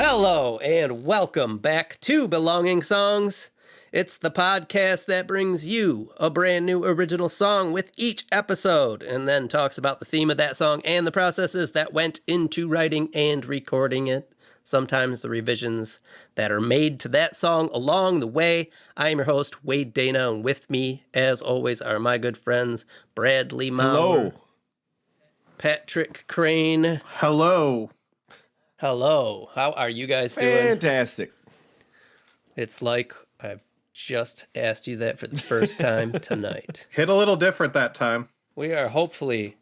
Hello and welcome back to Belonging Songs. It's the podcast that brings you a brand new original song with each episode and then talks about the theme of that song and the processes that went into writing and recording it. Sometimes the revisions that are made to that song along the way. I am your host, Wade Dana, and with me, as always, are my good friends, Bradley Maurer. Hello. Patrick Crane. Hello. Hello. How are you guys doing? Fantastic. It's like I've just asked you that for the first time tonight. Hit a little different that time. We are hopefully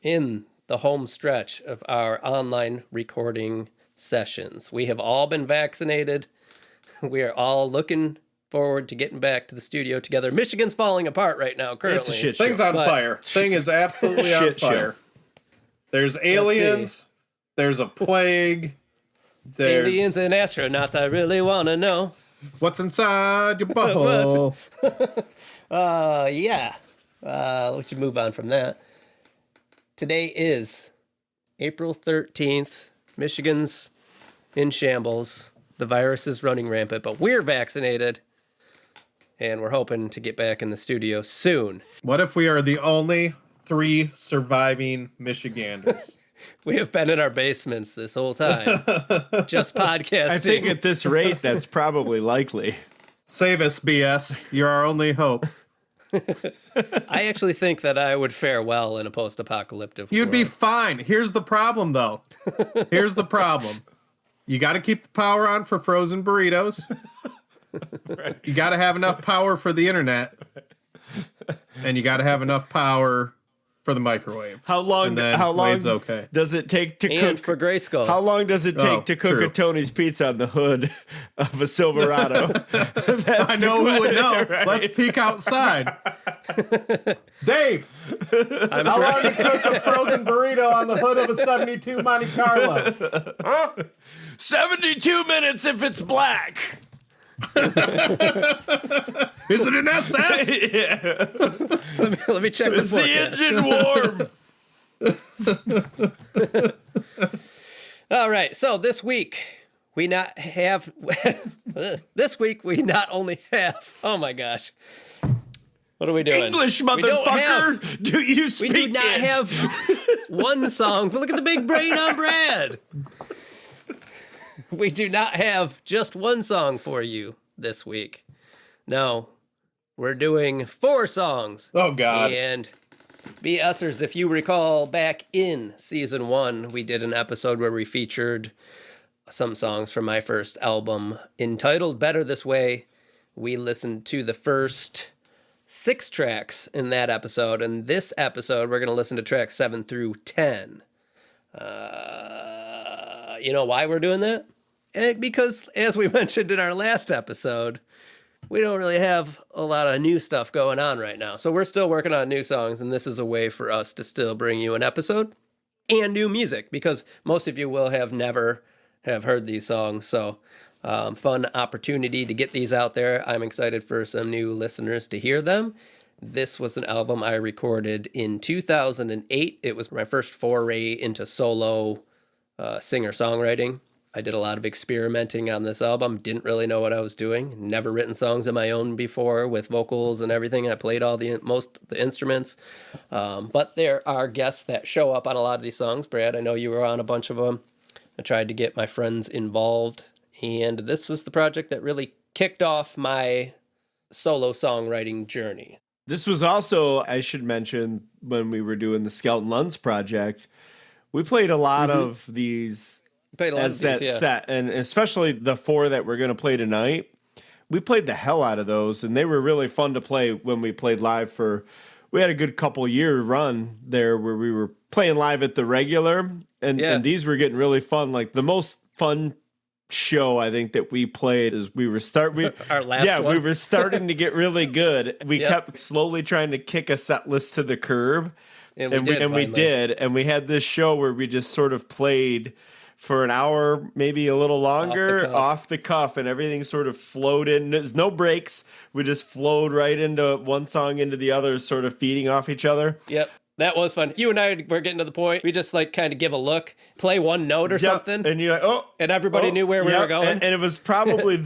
in the home stretch of our online recording sessions. We have all been vaccinated. We are all looking forward to getting back to the studio together. Michigan's falling apart right now, currently. It's a shit show. Thing's on fire. Thing is absolutely on Shit show. fire. There's aliens. There's a plague. There's Aliens and astronauts, I really want to know. what's inside your butthole. We should move on from that. Today is April 13th. Michigan's in shambles. The virus is running rampant, but we're vaccinated. And we're hoping to get back in the studio soon. What if we are the only 3 surviving Michiganders? We have been in our basements this whole time, just podcasting. I think at this rate, that's probably likely. Save us, BS. You're our only hope. I actually think that I would fare well in a post-apocalyptic You'd world. be fine. Here's the problem, though. Here's the problem. You got to keep the power on for frozen burritos. Right. You got to have enough power for the internet. And you got to have enough power for the microwave. How long? And then How long Wade's okay. does it take to and cook? for Grayskull. How long does it take Oh, to cook true. a Tony's Pizza on the hood of a Silverado? I know who would know. Right. Let's peek outside. Dave, I'm how sure- long to cook a frozen burrito on the hood of a 72 Monte Carlo? 72 minutes if it's black. Is it an SS? Yeah. let me check the Is the forecast. engine warm? All right, so this week we not only have. Oh my gosh, what are we doing? English, We don't motherfucker. Do you We speak do not it? have one song. But look at the big brain on Brad. We do not have just one song for you this week. No, we're doing 4 songs. Oh, God. And BSers, if you recall, back in season 1, we did an episode where we featured some songs from my first album entitled Better This Way. We listened to the first 6 tracks in that episode, and this episode we're going to listen to tracks 7 through 10. You know why we're doing that? Because, as we mentioned in our last episode, we don't really have a lot of new stuff going on right now. So we're still working on new songs, and this is a way for us to still bring you an episode and new music, because most of you will have never have heard these songs. So fun opportunity to get these out there. I'm excited for some new listeners to hear them. This was an album I recorded in 2008. It was my first foray into solo singer-songwriting. I did a lot of experimenting on this album. Didn't really know what I was doing. Never written songs of my own before with vocals and everything. I played most of the instruments. But there are guests that show up on a lot of these songs. Brad, I know you were on a bunch of them. I tried to get my friends involved. And this was the project that really kicked off my solo songwriting journey. This was also, I should mention, when we were doing the Skeleton Lunds project, we played a lot of these Played a lot as of that these, yeah. set, and especially the 4 that we're going to play tonight. We played the hell out of those, and they were really fun to play when we played live we had a good couple year run there where we were playing live at the regular, and these were getting really fun. Like the most fun show I think that we played is we were our last one. we were starting to get really good. We kept slowly trying to kick a set list to the curb, and we did, and we had this show where we just sort of played for an hour, maybe a little longer, off the cuff, and everything sort of flowed in. There's no breaks. We just flowed right into one song into the other, sort of feeding off each other. Yep. That was fun. You and I were getting to the point. We just like kind of give a look, play one note or something. And you're like, oh. And everybody knew where we were going. And it was probably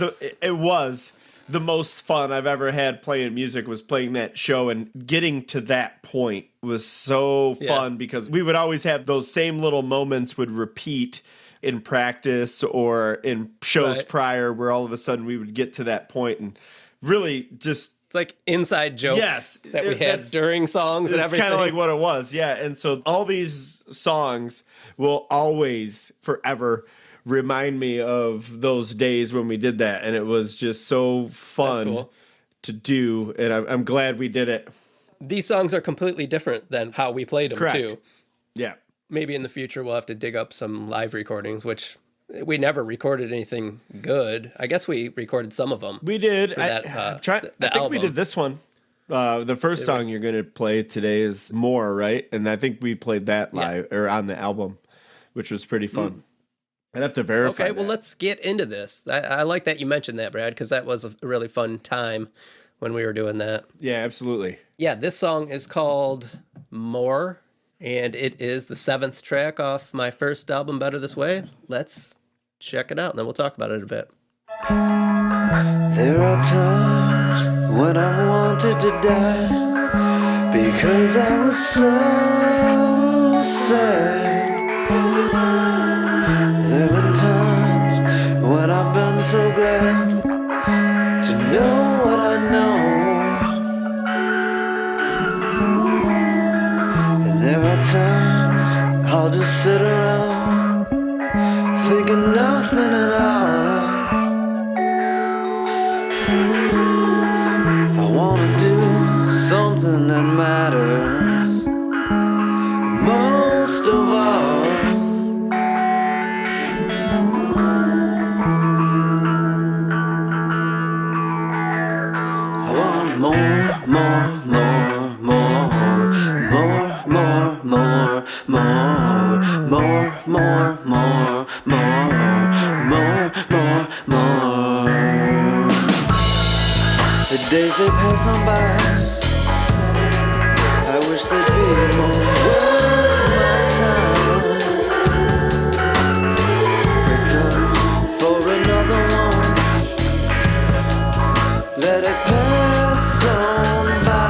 it was the most fun I've ever had playing music, was playing that show, and getting to that point was so fun because we would always have those same little moments would repeat in practice or in shows prior, where all of a sudden we would get to that point and really just... It's like inside jokes that we had during songs and everything. It's kind of like what it was, yeah. And so all these songs will always, forever remind me of those days when we did that. And it was just so fun to do. And I'm glad we did it. These songs are completely different than how we played them, too. Yeah. Maybe in the future we'll have to dig up some live recordings, which... We never recorded anything good. I guess we recorded some of them. We did. I think we did this one. The first song you're going to play today is More, right? And I think we played that live or on the album, which was pretty fun. I'd have to verify. Okay, well, let's get into this. I like that you mentioned that, Brad, because that was a really fun time when we were doing that. Yeah, absolutely. Yeah, this song is called More. And it is the 7th track off my first album, Better This Way. Let's check it out, and then we'll talk about it a bit. There are times when I wanted to die because I was so sad. There were times when I've been so glad to know what I know. There are times I'll just sit around thinking nothing at all. I wanna do something that matters most of all. I want more, more, more, more. More, more, more, more, more, more, more, more, more. The days they pass on by, I wish they'd be more worth my time. Wake up for another one, let it pass on by.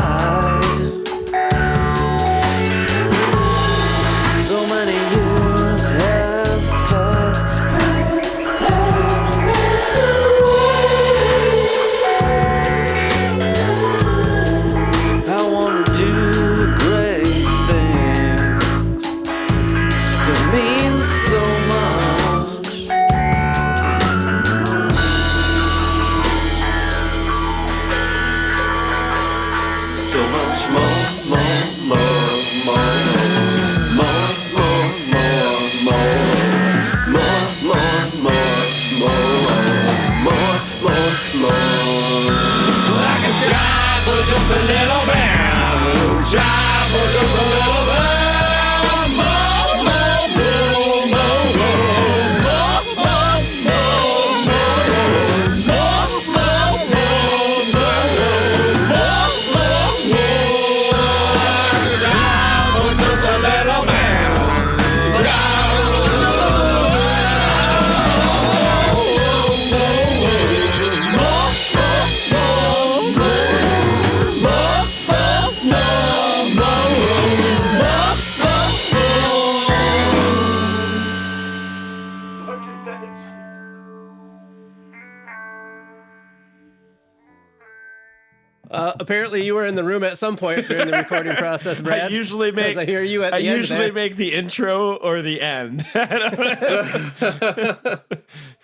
Apparently, you were in the room at some point during the recording process, Brad. I usually make. I hear you at the end. I usually make the intro or the end.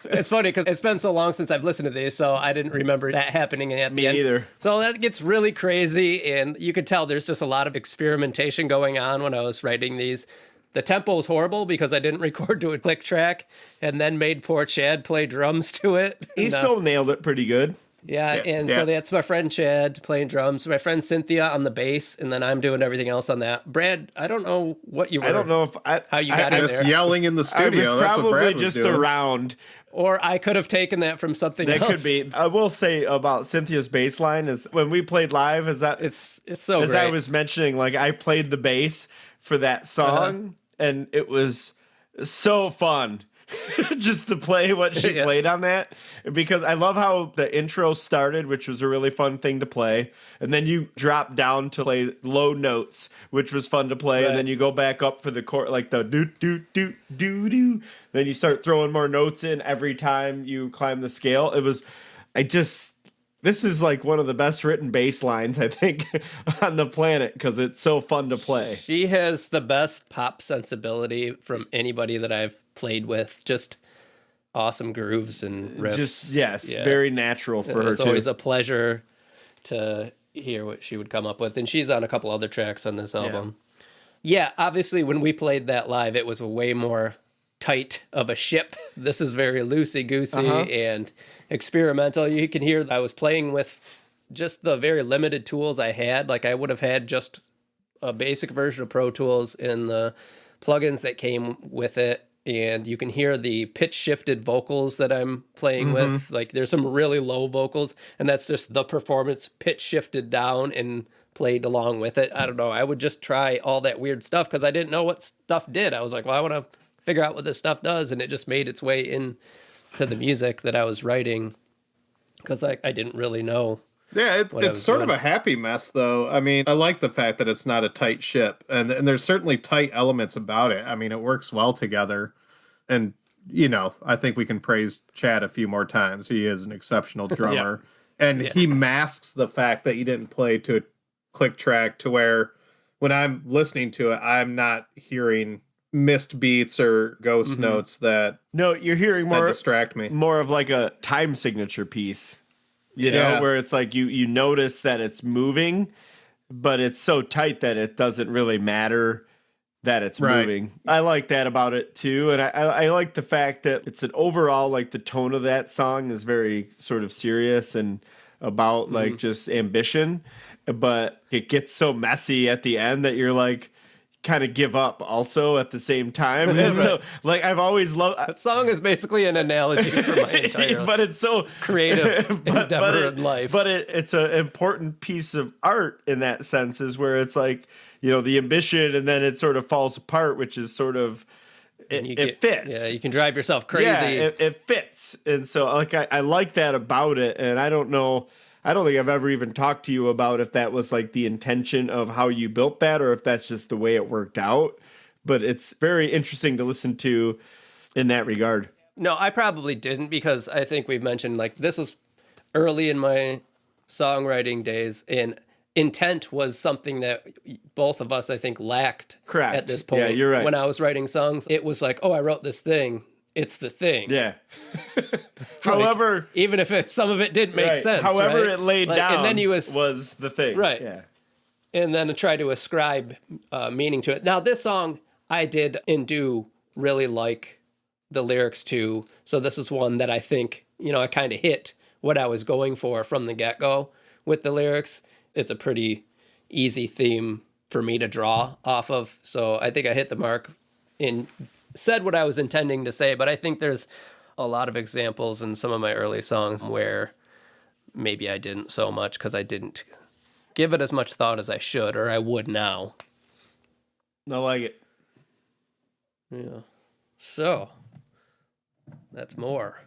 It's funny because it's been so long since I've listened to these, so I didn't remember that happening at the end. Me either. So that gets really crazy, and you could tell there's just a lot of experimentation going on when I was writing these. The tempo is horrible because I didn't record to a click track and then made poor Chad play drums to it. He still nailed it pretty good. Yeah, and yeah. so that's my friend Chad playing drums, my friend Cynthia on the bass, and then I'm doing everything else on that. Brad, I don't know what you were. I don't know if how you got in Just there. yelling in the I studio. was That's what probably Brad was just doing. around. Or I could have taken that from something That else. could be. I will say about Cynthia's bass line is when we played live, is that It's so as great. I was mentioning, like I played the bass for that song and it was so fun just to play what she Yeah. played on that, because I love how the intro started, which was a really fun thing to play, and then you drop down to play low notes, which was fun to play, Right. and then you go back up for the chord, like the do do do do do. Then you start throwing more notes in every time you climb the scale. This is like one of the best written bass lines, I think, on the planet, because it's so fun to play. She has the best pop sensibility from anybody that I've played with. Just awesome grooves and riffs. Just, yes, Yeah. very natural for her, It's too. always a pleasure to hear what she would come up with. And she's on a couple other tracks on this album. Yeah, obviously, when we played that live, it was a way more tight of a ship. This is very loosey-goosey and experimental. You can hear I was playing with just the very limited tools I had. Like, I would have had just a basic version of Pro Tools and the plugins that came with it. And you can hear the pitch shifted vocals that I'm playing with. Like, there's some really low vocals, and that's just the performance pitch shifted down and played along with it. I don't know. I would just try all that weird stuff because I didn't know what stuff did. I was like, well, I want to figure out what this stuff does. And it just made its way in to the music that I was writing because I didn't really know. Yeah, what I it's was sort doing. of a happy mess, though. I mean, I like the fact that it's not a tight ship, and there's certainly tight elements about it. I mean, it works well together, and I think we can praise Chad a few more times. He is an exceptional drummer, and he masks the fact that he didn't play to a click track to where when I'm listening to it, I'm not hearing missed beats or ghost notes that No, you're hearing that more distract me. more of like a time signature piece, you Yeah. know, where it's like you notice that it's moving, but it's so tight that it doesn't really matter that it's Right. moving. I like that about it too, and I like the fact that it's an overall, like the tone of that song is very sort of serious and about like just ambition, but it gets so messy at the end that you're like kind of give up also at the same time. And so like I've always loved That song is basically an analogy for my entire but it's so creative endeavor it, in life. But it's an important piece of art in that sense, is where it's like, the ambition and then it sort of falls apart, which is sort of it fits. Yeah, you can drive yourself crazy. Yeah, it fits. And so like I like that about it, and I don't think I've ever even talked to you about if that was like the intention of how you built that or if that's just the way it worked out. But it's very interesting to listen to in that regard. No, I probably didn't, because I think we've mentioned like this was early in my songwriting days, and intent was something that both of us, I think, lacked Correct. at this point. Yeah, you're right. When I was writing songs, it was like, oh, I wrote this thing. It's the thing. Yeah. However, Even if some of it didn't make right, sense. however right? it laid Like, down and then was the thing. Right. Yeah. and then try to ascribe meaning to it. Now, this song I did and do really like the lyrics to, so this is one that I think, I kind of hit what I was going for from the get-go with the lyrics. It's a pretty easy theme for me to draw off of, so I think I hit the mark and said what I was intending to say, but I think there's a lot of examples in some of my early songs where maybe I didn't so much because I didn't give it as much thought as I should or I would now. I like it. Yeah. So, that's more.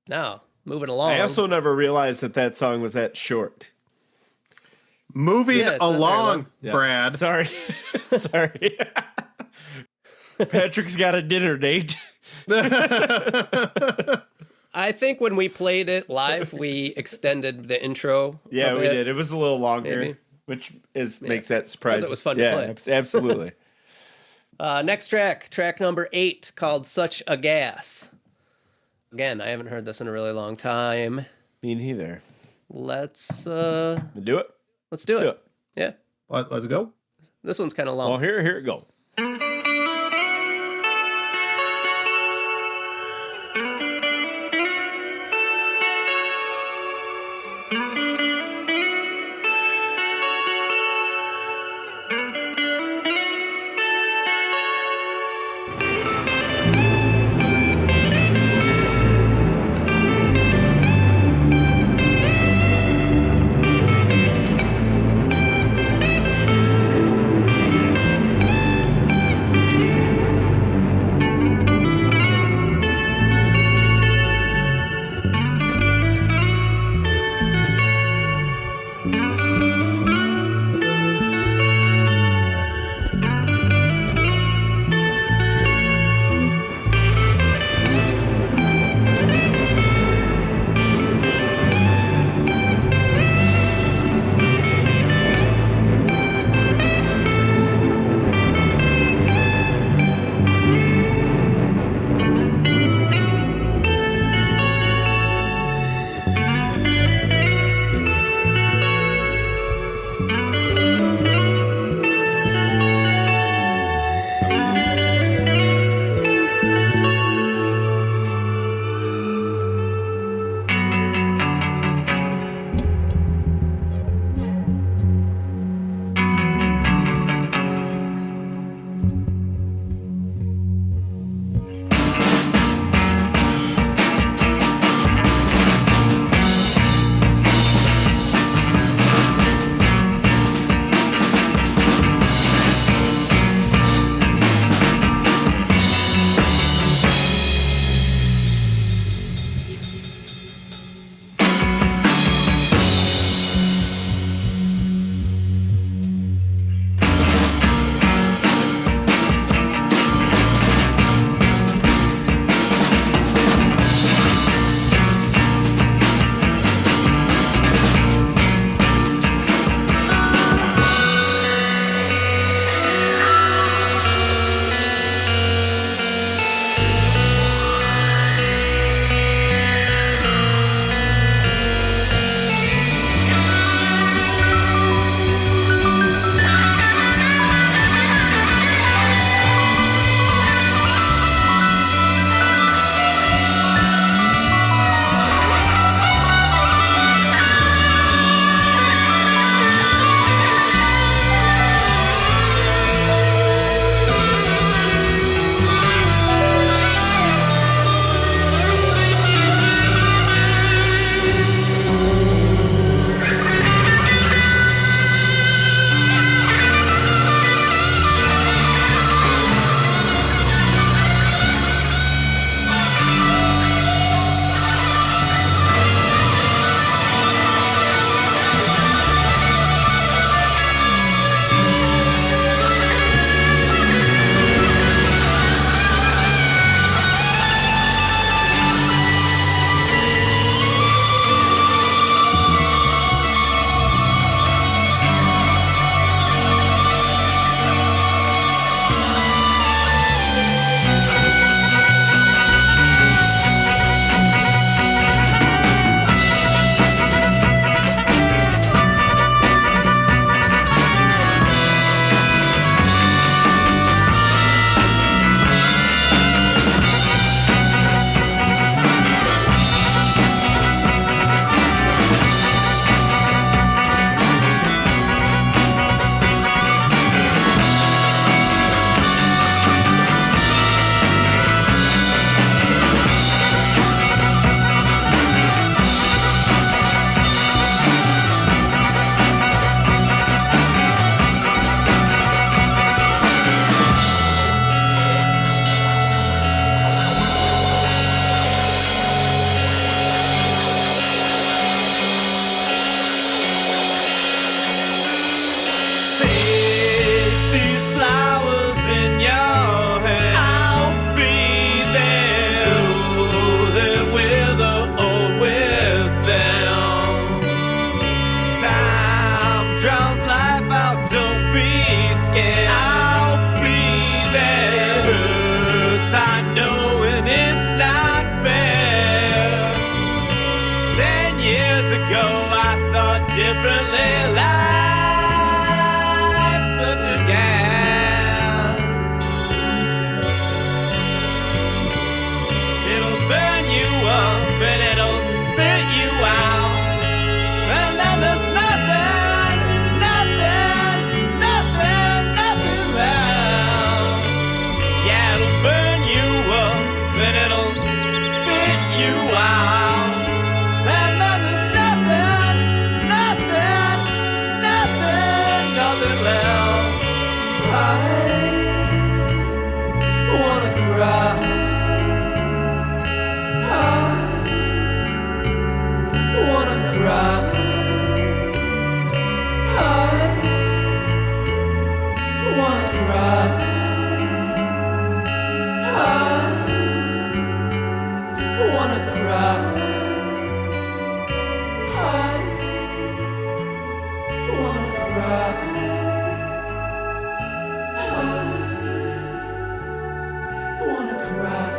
Now, moving along. I also never realized that song was that short. Moving Yeah, it's not very long. along, Yeah. Brad. Sorry. Sorry. Patrick's got a dinner date. I think when we played it live, we extended the intro. Yeah, a we bit. did. It was a little longer, Maybe. which makes that surprising. it was fun to yeah, play. Absolutely. Next track number 8, called Such a Gas. Again, I haven't heard this in a really long time. Me neither. Let's Do it. let's do it. Yeah. Let's go. This one's kind of long. Well, here it go. differently. Life's such a gas. It'll burn you up and it'll spit you out. And then there's nothing, nothing, nothing, nothing left. Yeah, it'll burn you up and it'll spit you out. And then there's nothing, nothing, nothing, nothing left. I wanna cry. I wanna cry. I wanna cry. I wanna cry. I wanna cry. I wanna cry.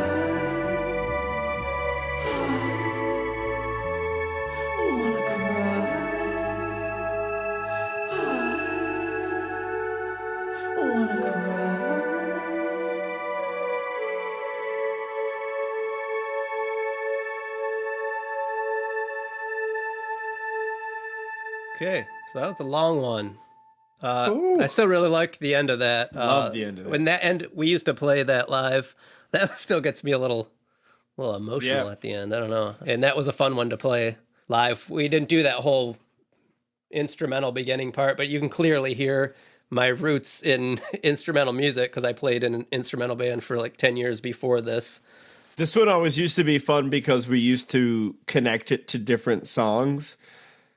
Okay, so that was a long one. I still really like the end of that. Love the end of that. When that end, we used to play that live. That still gets me a little emotional at the end. I don't know. And that was a fun one to play live. We didn't do that whole instrumental beginning part, but you can clearly hear my roots in instrumental music because I played in an instrumental band for like 10 years before this. This one always used to be fun because we used to connect it to different songs.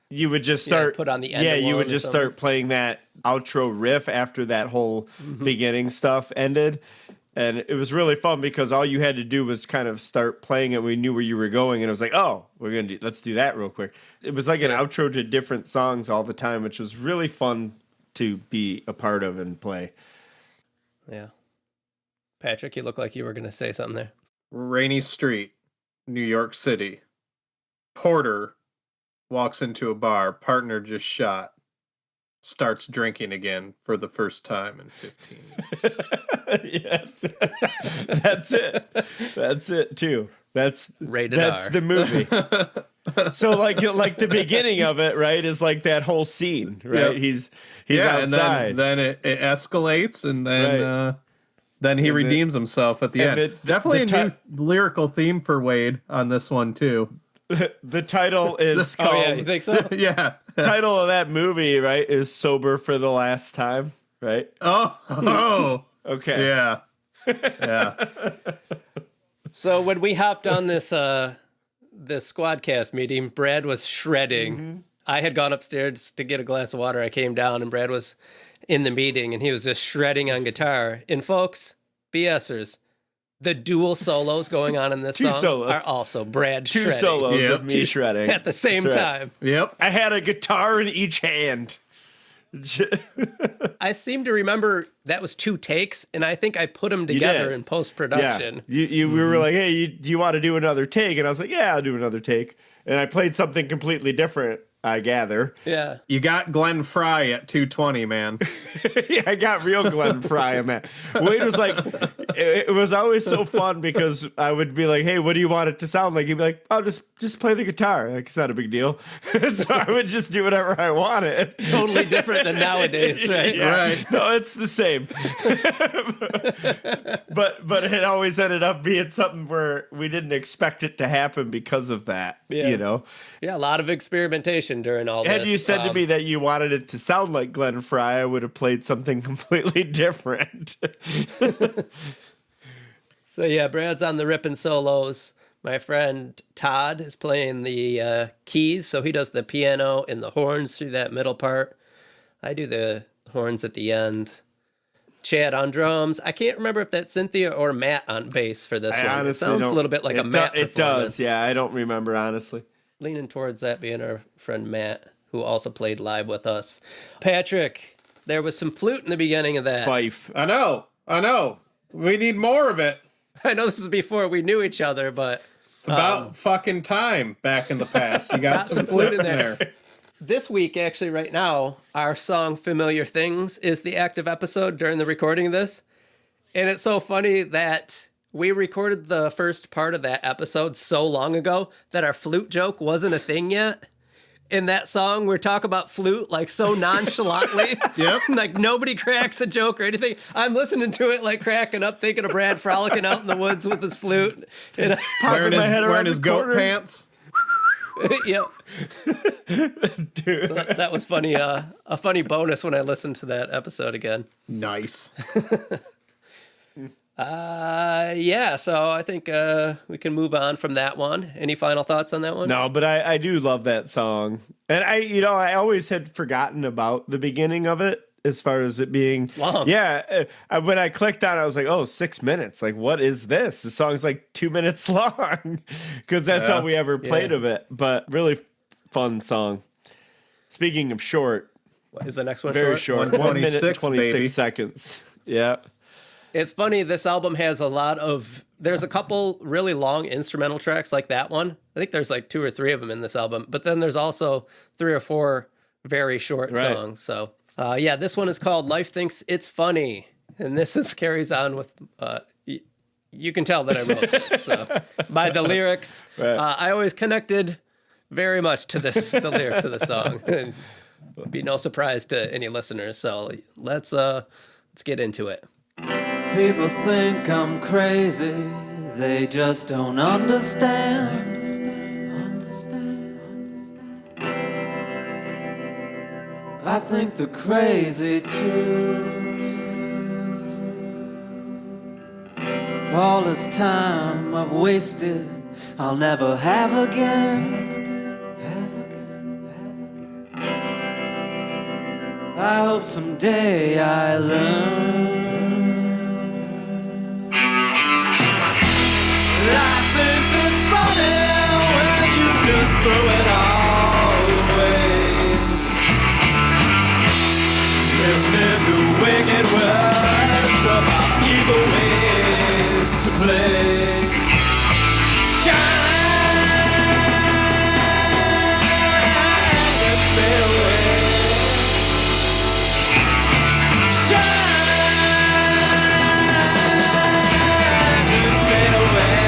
You would just start put on the end. Yeah, you would just start playing that outro riff after that whole beginning stuff ended. And it was really fun because all you had to do was kind of start playing it. We knew where you were going, and it was like, oh, let's do that real quick. It was like an outro to different songs all the time, which was really fun to be a part of and play. Yeah. Patrick, you look like you were going to say something there. Rainy street, New York City. Porter walks into a bar, partner just shot, starts drinking again for the first time in 15 years. Yes. That's it. That's it too. That's Rated R. That's the movie. So like the beginning of it, right, is like that whole scene, right? Yep. He's and outside. then it escalates, and then he redeems himself at the end. Definitely a new lyrical theme for Wade on this one too. The title is called. Oh yeah, you think so? Yeah. Title of that movie, right, is Sober for the Last Time, right? Oh. Okay. Yeah. Yeah. So when we hopped on this Squadcast meeting, Brad was shredding. I had gone upstairs to get a glass of water. I came down and Brad was in the meeting and he was just shredding on guitar. And folks, BSers, the dual solos going on in this Two song solos. are also Brad Two shredding solos Yep. of me shredding at the same That's right. time. Yep. I had a guitar in each hand. I seem to remember that was 2 takes, and I think I put them together did. in post-production. We were like, hey, do you want to do another take? And I was like, yeah, I'll do another take. And I played something completely different, I gather. Yeah. You got Glenn Fry at 220, man. Yeah, I got real Glenn Fry, man. Wade was like, it was always so fun because I would be like, hey, what do you want it to sound like? He'd be like, oh, just play the guitar. Like, it's not a big deal. So I would just do whatever I wanted. Totally different than nowadays, right? Yeah. Right. No, it's the same. but it always ended up being something where we didn't expect it to happen because of that. Yeah. You know? Yeah, a lot of experimentation during all this. Had you said to me that you wanted it to sound like Glenn Fry, I would have played something completely different. So yeah, Brad's on the ripping solos. My friend Todd is playing the keys, so he does the piano and the horns through that middle part. I do the horns at the end. Chad on drums. I can't remember if that's Cynthia or Matt on bass for this one. Honestly It sounds a little bit like a Matt It performance. does, yeah. I don't remember, honestly. Leaning towards that being our friend Matt, who also played live with us. Patrick, there was some flute in the beginning of that. Fife. I know. We need more of it. I know this is before we knew each other, but It's about fucking time back in the past. You got some some flute flute in in there. this week, actually, right now, our song Familiar Things is the active episode during the recording of this. And it's so funny that we recorded the first part of that episode so long ago that our flute joke wasn't a thing yet. In that song, we're talking about flute like so nonchalantly. Yep. Like nobody cracks a joke or anything. I'm listening to it like cracking up, thinking of Brad frolicking out in the woods with his flute. And Wearing his goat pants. Yep. Dude. So that was funny. A funny bonus when I listened to that episode again. Nice. Yeah. So I think we can move on from that one. Any final thoughts on that one? No, but I do love that song, and I always had forgotten about the beginning of it. As far as it being long. Yeah, when I clicked on it, I was like, oh, 6 minutes. Like, what is this? The song's like 2 minutes long because that's all we ever played of it. But really fun song. Speaking of short. What, is the next one very short? 1 minute and 26 baby. seconds. Yeah. It's funny, this album has a lot of... There's a couple really long instrumental tracks like that one. I think there's like 2 or 3 of them in this album. But then there's also 3 or 4 very short songs. So... yeah, this one is called Life Thinks It's Funny. And this carries on with, you can tell that I wrote this. So, by the lyrics, I always connected very much to the lyrics of the song. And it would be no surprise to any listeners. So let's get into it. People think I'm crazy, they just don't understand. I think they're crazy too. All this time I've wasted, I'll never have again. I hope someday I learn. Life thinks it's funny when you just throw it all away. Listening to wicked words about evil ways to play. Shine and fade away. Shine and fade away.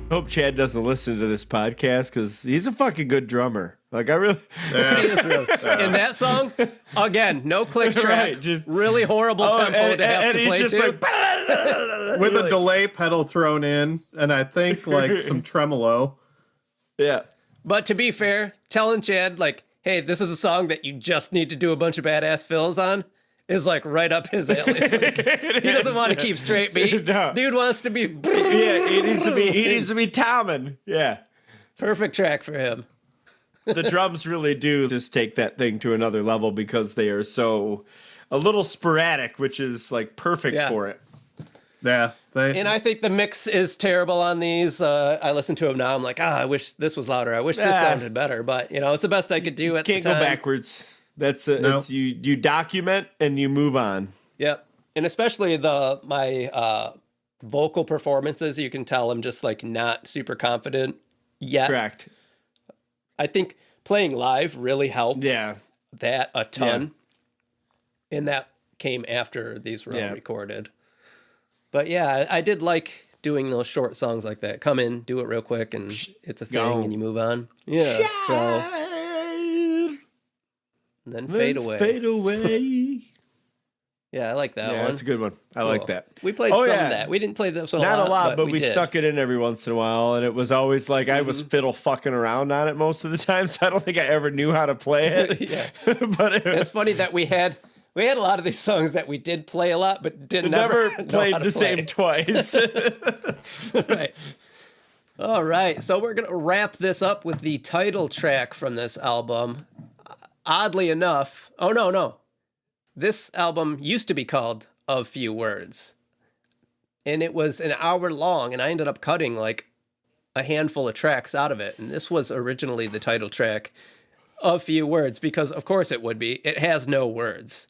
Hope Chad doesn't listen to this podcast because he's a fucking good drummer. Like, I really. He is really. In that song, again, no click track. Right, just- really horrible tempo to have to he's play just to. like. With a delay pedal thrown in, and I think like some tremolo. Yeah. But to be fair, telling Chad, like, hey, this is a song that you just need to do a bunch of badass fills on is like right up his alley. Like, he doesn't want to keep straight beat. No. Dude wants to be Yeah, he needs to be Tommen. Yeah. perfect track for him. The drums really do just take that thing to another level because they are so a little sporadic, which is like perfect for it. Yeah, And I think the mix is terrible on these. I listen to them now. I'm like, I wish this was louder. I wish this sounded better. But, you know, it's the best I could do at the time. Can't go backwards. That's it. No. It's you document and you move on. Yep. And especially my vocal performances, you can tell I'm just like not super confident yet. Correct. I think playing live really helped that a ton. Yeah. And that came after these were all recorded. But yeah, I did like doing those short songs like that. Come in, do it real quick, and it's a thing, and you move on. Yeah. So and then fade away. Fade away. Yeah, I like that one. Yeah, that's a good one. I like that. We played some of that. We didn't play this one Not a lot, but we did. stuck it in every once in a while, and it was always like I was fiddle fucking around on it most of the time, so I don't think I ever knew how to play it. Yeah. But it's funny that we had a lot of these songs that we did play a lot, but never played the same twice. Right. All right. So we're going to wrap this up with the title track from this album. Oddly enough, no. This album used to be called Of Few Words. And it was an hour long, and I ended up cutting like a handful of tracks out of it. And this was originally the title track of Few Words, because of course it would be. It has no words.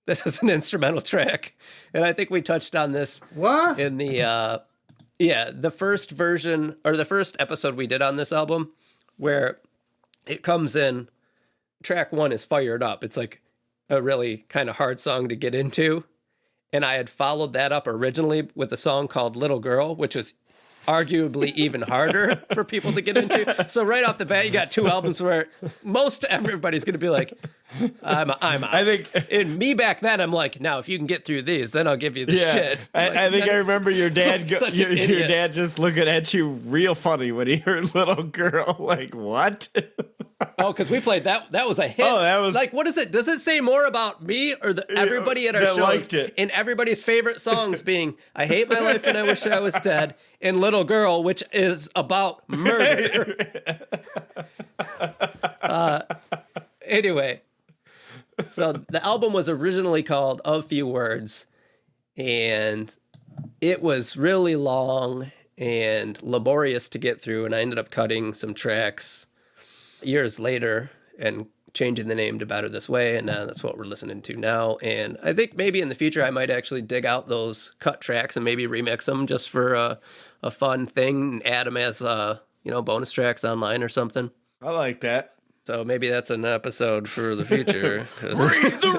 This is an instrumental track. And I think we touched on this What? in the the first version, or the first episode we did on this album, where it comes in, track 1 is Fired Up. It's like a really kind of hard song to get into. And I had followed that up originally with a song called Little Girl, which was arguably even harder for people to get into. So right off the bat, you got 2 albums where most everybody's going to be like, I'm out. I think, and me back then, I'm like, now if you can get through these, then I'll give you the yeah, shit. I think I remember your dad, such your an idiot. dad just looking at you real funny when he heard Little Girl. Like, what? Oh, because we played that. That was a hit. Oh, that was like, what is it? Does it say more about me or everybody at our that shows? liked it. And everybody's favorite songs being "I Hate My Life and I Wish I Was Dead" and "Little Girl," which is about murder. Anyway, so the album was originally called "Of Few Words," and it was really long and laborious to get through. And I ended up cutting some tracks years later and changing the name to Better This Way, and that's what we're listening to now. And I think maybe in the future I might actually dig out those cut tracks and maybe remix them just for a fun thing and add them as bonus tracks online or something. I like that. So maybe that's an episode for the future. The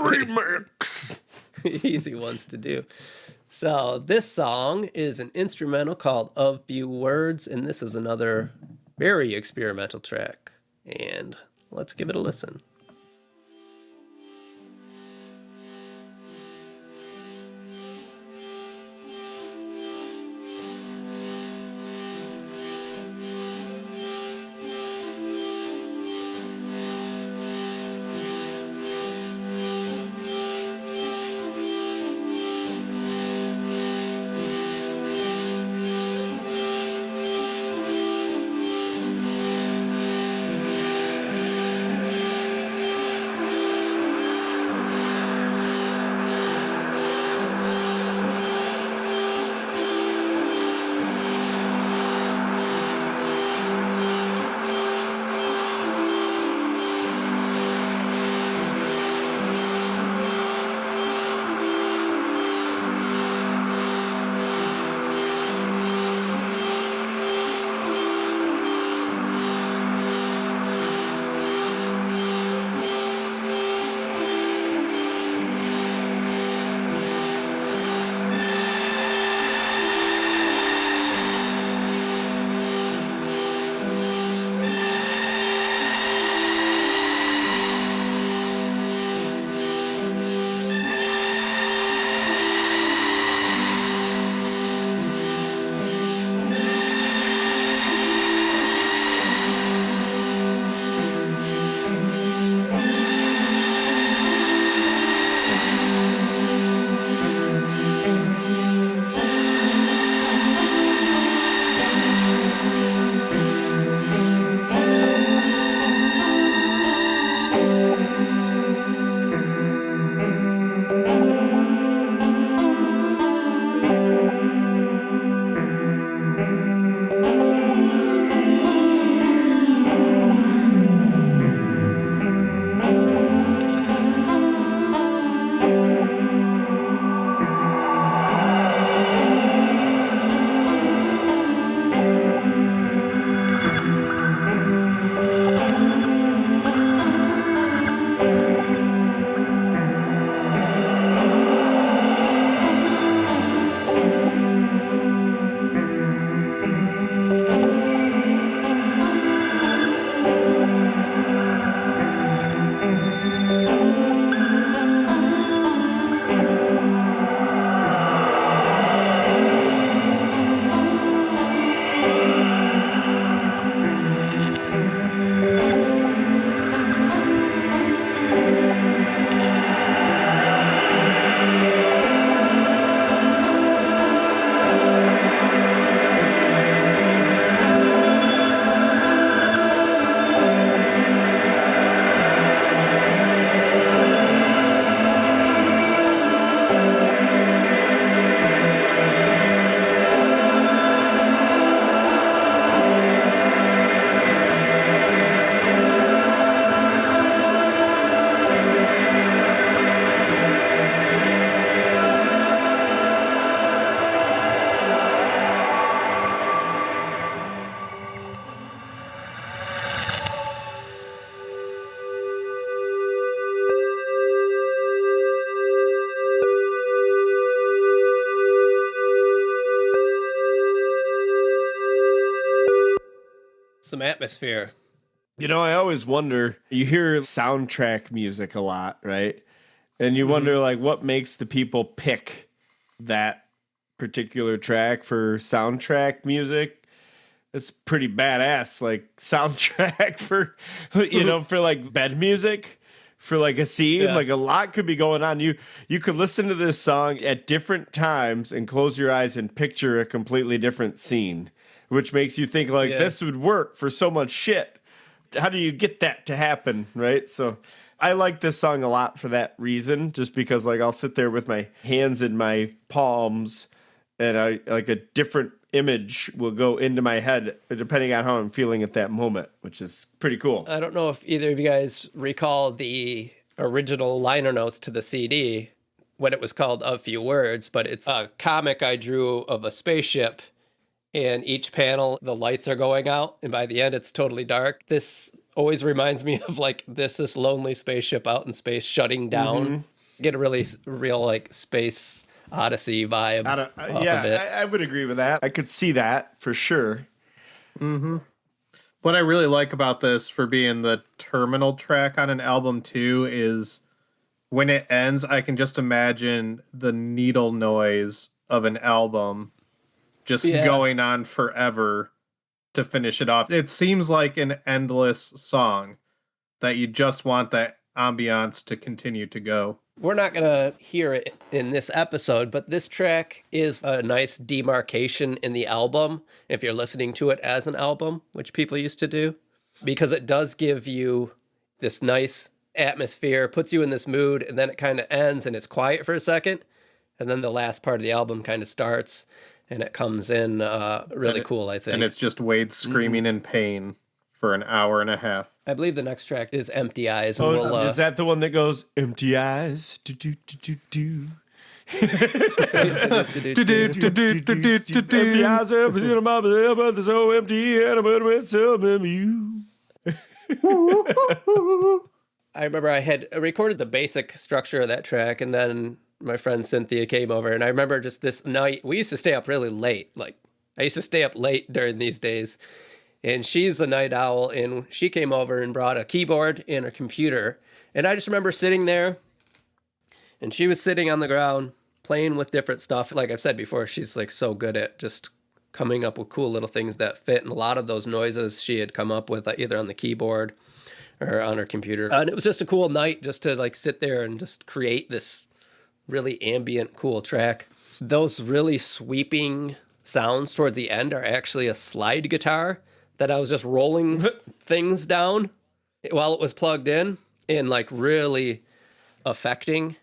remix. Easy ones to do. So this song is an instrumental called Of Few Words, and this is another very experimental track. And let's give it a listen. Some atmosphere. You know, I always wonder, you hear soundtrack music a lot, right? And you wonder, like, what makes the people pick that particular track for soundtrack music? It's pretty badass, like, soundtrack for, you know, for, like, bed music, for, like, a scene. Yeah. Like, a lot could be going on. You could listen to this song at different times and close your eyes and picture a completely different scene, which makes you think, like, this would work for so much shit. How do you get that to happen, right? So I like this song a lot for that reason, just because, like, I'll sit there with my hands in my palms and I like a different image will go into my head depending on how I'm feeling at that moment, which is pretty cool. I don't know if either of you guys recall the original liner notes to the CD when it was called A Few Words, but it's a comic I drew of a spaceship. And each panel, the lights are going out, and by the end, it's totally dark. This always reminds me of, like, this lonely spaceship out in space shutting down. Get a really real, like, space odyssey vibe off of it. I would agree with that. I could see that for sure. What I really like about this for being the terminal track on an album too is when it ends, I can just imagine the needle noise of an album just going on forever to finish it off. It seems like an endless song that you just want that ambiance to continue to go. We're not going to hear it in this episode, but this track is a nice demarcation in the album, if you're listening to it as an album, which people used to do, because it does give you this nice atmosphere, puts you in this mood, and then it kind of ends and it's quiet for a second, and then the last part of the album kind of starts. And it comes in really cool, I think. And it's just Wade screaming in pain for an hour and a half. I believe the next track is Empty Eyes. And Is that the one that goes, empty eyes, do, do, do, do, do. Empty eyes, but they're so empty, and I'm gonna tell them you. I remember I had recorded the basic structure of that track, and then my friend Cynthia came over, and I remember just this night, we used to stay up really late. Like, I used to stay up late during these days, and she's a night owl, and she came over and brought a keyboard and a computer, and I just remember sitting there, and she was sitting on the ground playing with different stuff. Like I've said before, she's like so good at just coming up with cool little things that fit, and a lot of those noises she had come up with either on the keyboard or on her computer. And it was just a cool night just to like sit there and just create this really ambient, cool track. Those really sweeping sounds towards the end are actually a slide guitar that I was just rolling things down while it was plugged in and like really affecting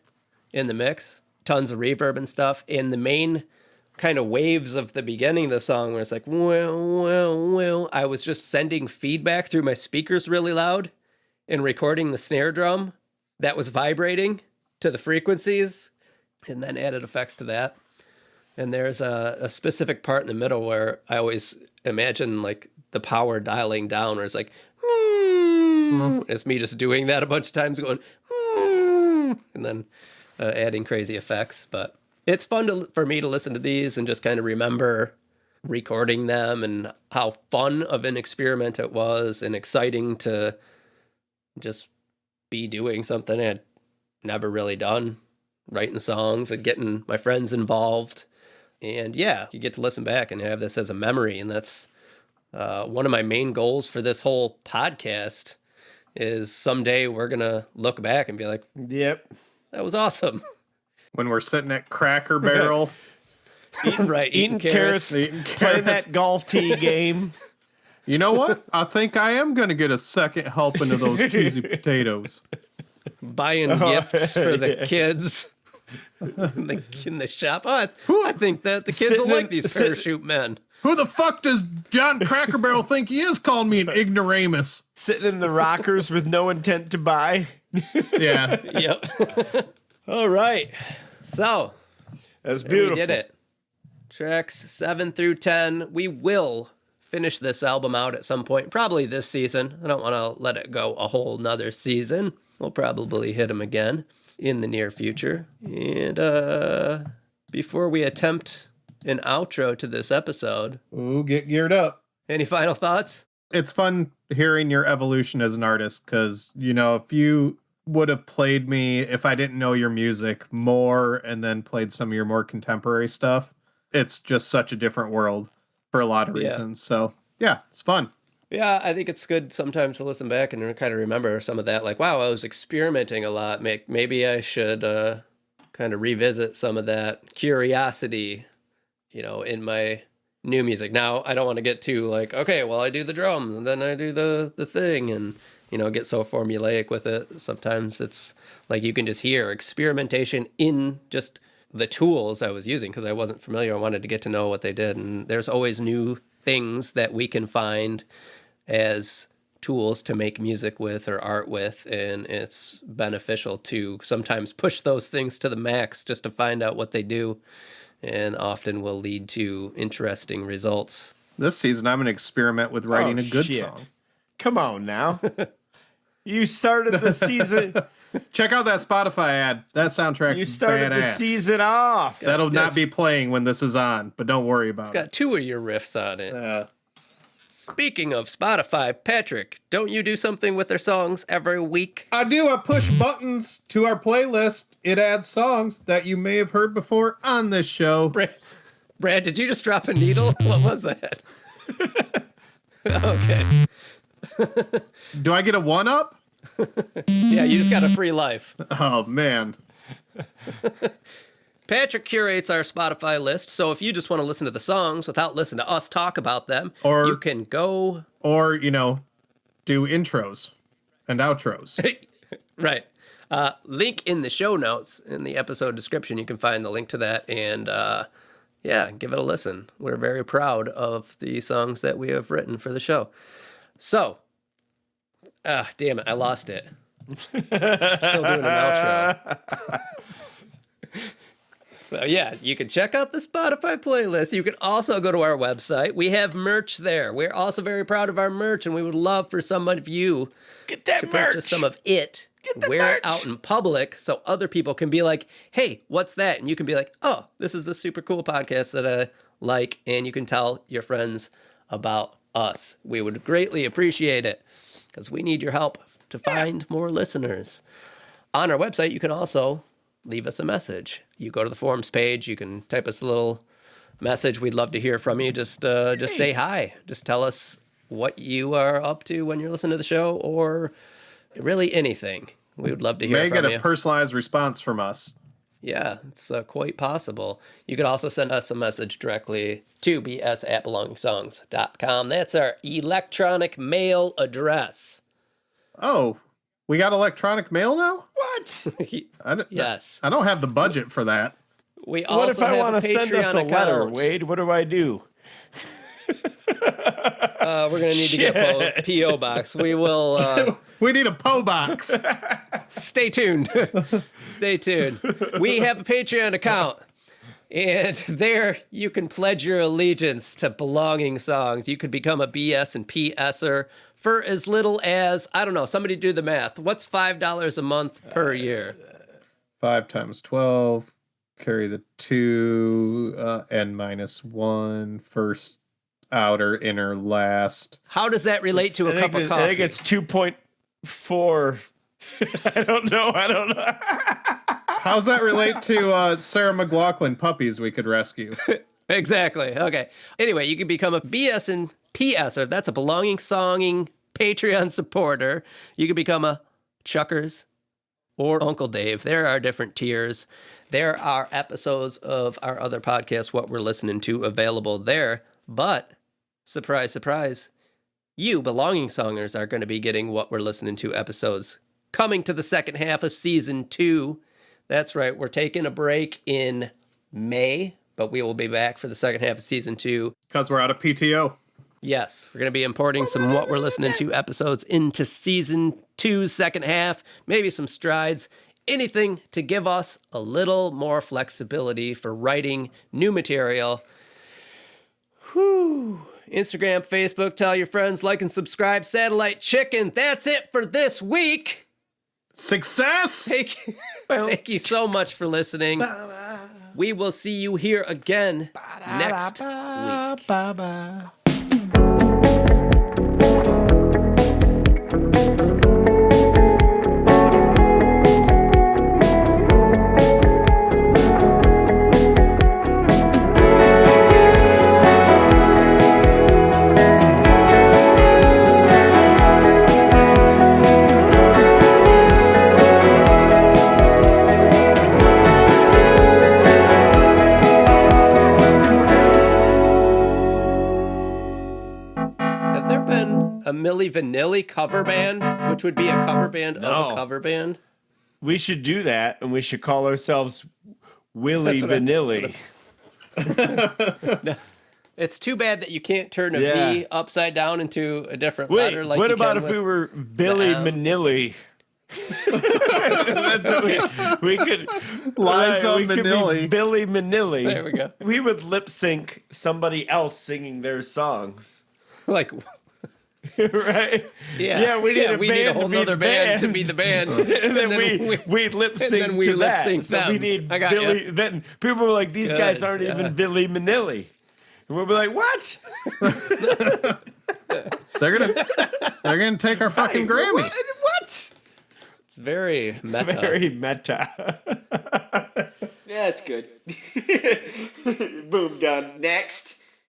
in the mix. Tons of reverb and stuff. And the main kind of waves of the beginning of the song where it's like, well, I was just sending feedback through my speakers really loud and recording the snare drum that was vibrating to the frequencies, and then added effects to that. And there's a specific part in the middle where I always imagine like the power dialing down, where it's like, it's me just doing that a bunch of times, going, and then adding crazy effects. But it's fun for me to listen to these and just kind of remember recording them and how fun of an experiment it was, and exciting to just be doing something I'd never really done. Writing songs and getting my friends involved. And yeah, you get to listen back and have this as a memory. And that's one of my main goals for this whole podcast is someday we're going to look back and be like, yep, that was awesome. When we're sitting at Cracker Barrel. eating carrots. Playing that golf tee game. You know what? I think I am going to get a second helping of those cheesy potatoes. Buying gifts for the kids in the shop. Oh, I think that the kids will like these parachute men. Who the fuck does John Cracker Barrel think he is, calling me an ignoramus? Sitting in the rockers with no intent to buy. Yeah. Yep. All right. So that's beautiful. We did it. Tracks 7 through 10. We will finish this album out at some point, probably this season. I don't want to let it go a whole nother season. We'll probably hit them again in the near future. And before we attempt an outro to this episode, Ooh, get geared up. any final thoughts? it's fun hearing your evolution as an artist because, if you would have played me if I didn't know your music more and then played some of your more contemporary stuff, it's just such a different world for a lot of reasons. So, yeah, it's fun. Yeah, I think it's good sometimes to listen back and kind of remember some of that. Like, wow, I was experimenting a lot. Maybe I should kind of revisit some of that curiosity, in my new music. Now, I don't want to get too like, okay, well, I do the drums and then I do the thing and, get so formulaic with it. Sometimes it's like you can just hear experimentation in just the tools I was using because I wasn't familiar. I wanted to get to know what they did. And there's always new things that we can find as tools to make music with or art with. And it's beneficial to sometimes push those things to the max just to find out what they do. And often will lead to interesting results. This season, I'm going to experiment with writing a good song. Come on now. You started the season. Check out that Spotify ad. That soundtrack's You started badass. the season off. That'll not be playing when this is on, but don't worry about It's got 2 of your riffs on it. it. Speaking of Spotify, Patrick, don't you do something with their songs every week? I do. I push buttons to our playlist. It adds songs that you may have heard before on this show. Brad, did you just drop a needle? What was that? Okay. Do I get a 1-up? Yeah, you just got a free life. Oh, man. Patrick curates our Spotify list, so if you just want to listen to the songs without listening to us talk about them, Or- you can go... Or, do intros and outros. Right. Link in the show notes, in the episode description, you can find the link to that, and give it a listen. We're very proud of the songs that we have written for the show. So, damn it, I lost it. Still doing an outro. So yeah, you can check out the Spotify playlist. You can also go to our website. We have merch there. We're also very proud of our merch, and we would love for some of you Get that to purchase some of it. Wear it out in public so other people can be like, hey, what's that? And you can be like, oh, this is the super cool podcast that I like, and you can tell your friends about us. We would greatly appreciate it because we need your help to find more listeners. On our website, you can also leave us a message. You go to the forums page, you can type us a little message. We'd love to hear from you. Just say hi. Just tell us what you are up to when you're listening to the show, or really anything. We would love to hear May from get you. a personalized response from us. Yeah, it's quite possible. You could also send us a message directly to bs@belongingsongs.com. That's our electronic mail address. Oh, we got electronic mail now? What? Yes. I don't have the budget for that. We also What if I have want a to send us a Patreon letter, account. Wade? What do I do? We're going to need to get a P.O. box. We will... We need a PO box. Stay tuned. Stay tuned. We have a Patreon account, and there you can pledge your allegiance to Belonging Songs. You could become a BS and PSer for as little as, I don't know, somebody do the math. What's $5 a month per year? 5 times 12. Carry the 2. N minus 1. First, outer, inner, last. How does that relate to a cup of coffee? I think it's 2.4. I don't know. How's that relate to Sarah McLachlan puppies we could rescue? Exactly. Okay. Anyway, you can become a BS and PSer. That's a Belonging Songing Patreon supporter. You can become a Chuckers or Uncle Dave. There are different tiers. There are episodes of our other podcasts, What We're Listening To, available there. But, surprise, surprise, you Belonging Songers are going to be getting What We're Listening To episodes coming to the second half of season 2. That's right. We're taking a break in May, but we will be back for the second half of season 2. Because we're out of PTO. Yes, we're going to be importing some What We're Listening To episodes into season 2's second half, maybe some strides, anything to give us a little more flexibility for writing new material. Whew. Instagram, Facebook, tell your friends, like and subscribe. Satellite Chicken, that's it for this week. Success! Thank you so much for listening. We will see you here again next week. been a Milli Vanilli cover band, which would be a cover band of a cover band? We should do that, and we should call ourselves Willy Vanilli. No. It's too bad that you can't turn a V upside down into a different letter. Like what you about can if we were Billy Manilli? we could Liza we could Minnelli. be Billy Manilli. There we go. We would lip sync somebody else singing their songs. Like, Right? yeah, we need a whole band other band to be the band, and then we lip sync then we to lip that. sync So we them. need I got Billy. ya. Then people were like, "These guys aren't yeah. even Billy Manilli," and we'll be like, "What? They're gonna take our fucking Grammy. What? it's very meta. Very meta." Yeah, it's good. Boom, done. Next.